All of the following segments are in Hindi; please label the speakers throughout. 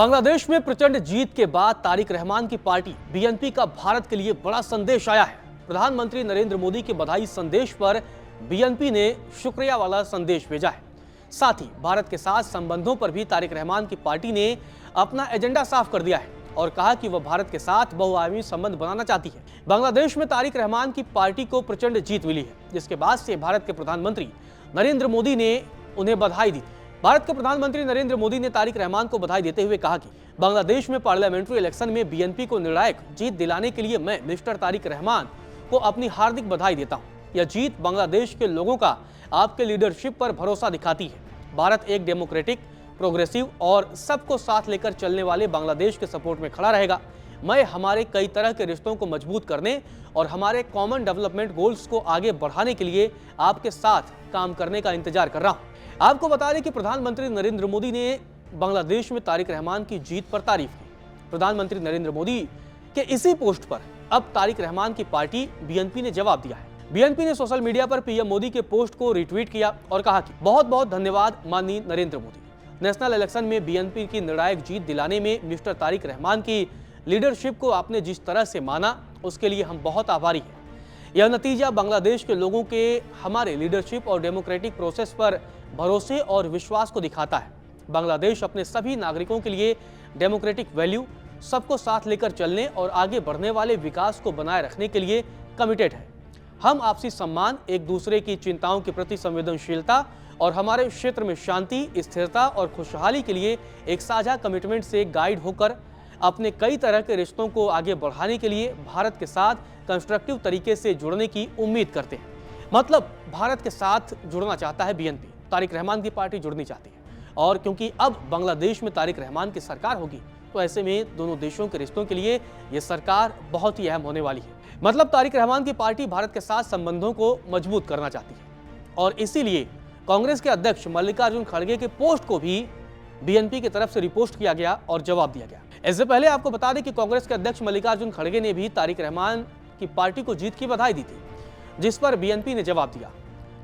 Speaker 1: बांग्लादेश में प्रचंड जीत के बाद तारिक रहमान की पार्टी बीएनपी का भारत के लिए बड़ा संदेश आया है। प्रधानमंत्री नरेंद्र मोदी के बधाई संदेश पर बीएनपी ने शुक्रिया वाला संदेश भेजा है। साथ ही भारत के साथ संबंधों पर भी तारिक रहमान की पार्टी ने अपना एजेंडा साफ कर दिया है और कहा कि वह भारत के साथ बहुआयामी संबंध बनाना चाहती है। बांग्लादेश में तारिक रहमान की पार्टी को प्रचंड जीत मिली है, जिसके बाद से भारत के प्रधानमंत्री नरेंद्र मोदी ने उन्हें बधाई दी। भारत के प्रधानमंत्री नरेंद्र मोदी ने तारिक रहमान को बधाई देते हुए कहा कि बांग्लादेश में पार्लियामेंट्री इलेक्शन में बीएनपी को निर्णायक जीत दिलाने के लिए मैं मिस्टर तारिक रहमान को अपनी हार्दिक बधाई देता हूं। यह जीत बांग्लादेश के लोगों का आपके लीडरशिप पर भरोसा दिखाती है। भारत एक डेमोक्रेटिक, प्रोग्रेसिव और सबको साथ लेकर चलने वाले बांग्लादेश के सपोर्ट में खड़ा रहेगा। मैं हमारे कई तरह के रिश्तों को मजबूत करने और हमारे कॉमन डेवलपमेंट गोल्स को आगे बढ़ाने के लिए आपके साथ काम करने का इंतजार कर रहा हूं। आपको बता दें कि प्रधानमंत्री नरेंद्र मोदी ने बांग्लादेश में तारिक रहमान की जीत पर तारीफ की। प्रधानमंत्री नरेंद्र मोदी के इसी पोस्ट पर अब तारिक रहमान की पार्टी बीएनपी ने जवाब दिया है। बीएनपी ने सोशल मीडिया पर पीएम मोदी के पोस्ट को रिट्वीट किया और कहा कि बहुत बहुत धन्यवाद माननीय नरेंद्र मोदी। नेशनल इलेक्शन में बीएनपी की निर्णायक जीत दिलाने में मिस्टर तारिक रहमान की लीडरशिप को आपने जिस तरह से माना, उसके लिए हम बहुत आभारी हैं। यह नतीजा बांग्लादेश के लोगों के हमारे लीडरशिप और डेमोक्रेटिक प्रोसेस पर भरोसे और विश्वास को दिखाता है। बांग्लादेश अपने सभी नागरिकों के लिए डेमोक्रेटिक वैल्यू, सबको साथ लेकर चलने और आगे बढ़ने वाले विकास को बनाए रखने के लिए कमिटेड है। हम आपसी सम्मान, एक दूसरे की चिंताओं के प्रति संवेदनशीलता और हमारे क्षेत्र में शांति, स्थिरता और खुशहाली के लिए एक साझा कमिटमेंट से गाइड होकर अपने कई तरह के रिश्तों को आगे बढ़ाने के लिए भारत के साथ कंस्ट्रक्टिव तरीके से जुड़ने की उम्मीद करते हैं। मतलब भारत के साथ जुड़ना चाहता है बीएनपी, तारिक रहमान की पार्टी जुड़नी चाहती है। और क्योंकि अब बांग्लादेश में तारिक रहमान की सरकार होगी, तो ऐसे में दोनों देशों के रिश्तों के लिए यह सरकार बहुत ही अहम होने वाली है। मतलब तारिक रहमान की पार्टी भारत के साथ संबंधों को मजबूत करना चाहती है और इसीलिए कांग्रेस के अध्यक्ष मल्लिकार्जुन खड़गे के पोस्ट को भी बीएनपी की तरफ से रिपोस्ट किया गया और जवाब दिया गया। इससे पहले आपको बता दें कि कांग्रेस के अध्यक्ष मल्लिकार्जुन खड़गे ने भी तारिक रहमान की पार्टी को जीत की बधाई दी थी, जिस पर बीएनपी ने जवाब दिया।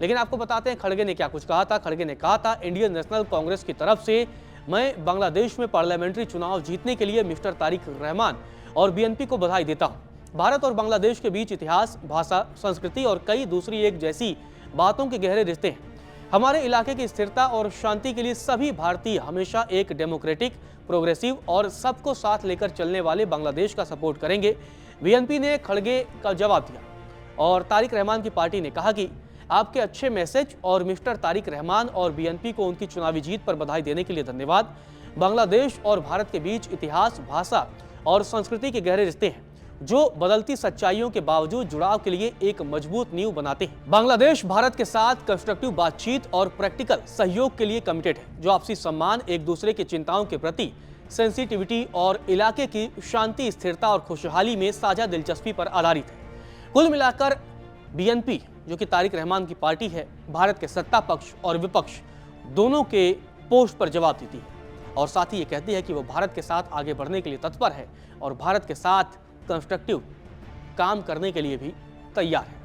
Speaker 1: लेकिन आपको बताते हैं खड़गे ने क्या कुछ कहा था। खड़गे ने कहा था, इंडियन नेशनल कांग्रेस की तरफ से मैं बांग्लादेश में पार्लियामेंट्री चुनाव जीतने के लिए मिस्टर तारिक रहमान और बीएनपी को बधाई देता हूं। भारत और बांग्लादेश के बीच इतिहास, भाषा, संस्कृति और कई दूसरी एक जैसी बातों के गहरे रिश्ते हैं। हमारे इलाके की स्थिरता और शांति के लिए सभी भारतीय हमेशा एक डेमोक्रेटिक, प्रोग्रेसिव और सबको साथ लेकर चलने वाले बांग्लादेश का सपोर्ट करेंगे। बीएनपी ने खड़गे का जवाब दिया और तारिक रहमान की पार्टी ने कहा कि आपके अच्छे मैसेज और मिस्टर तारिक रहमान और बीएनपी को उनकी चुनावी जीत पर बधाई देने के लिए धन्यवाद। बांग्लादेश और भारत के बीच इतिहास, भाषा और संस्कृति के गहरे रिश्ते हैं, जो बदलती सच्चाइयों के बावजूद जुड़ाव के लिए एक मजबूत नींव बनाते हैं। बांग्लादेश भारत के साथ कंस्ट्रक्टिव बातचीत और प्रैक्टिकल सहयोग के लिए कमिटेड है, जो आपसी सम्मान, एक दूसरे की चिंताओं के प्रति सेंसिटिविटी और इलाके की शांति, स्थिरता और खुशहाली में साझा दिलचस्पी पर आधारित है। कुल मिलाकर बीएनपी, जो कि तारिक रहमान की पार्टी है, भारत के सत्ता पक्ष और विपक्ष दोनों के पोस्ट पर जवाब देती है और साथ ही ये कहती है कि वो भारत के साथ आगे बढ़ने के लिए तत्पर है और भारत के साथ कंस्ट्रक्टिव काम करने के लिए भी तैयार है।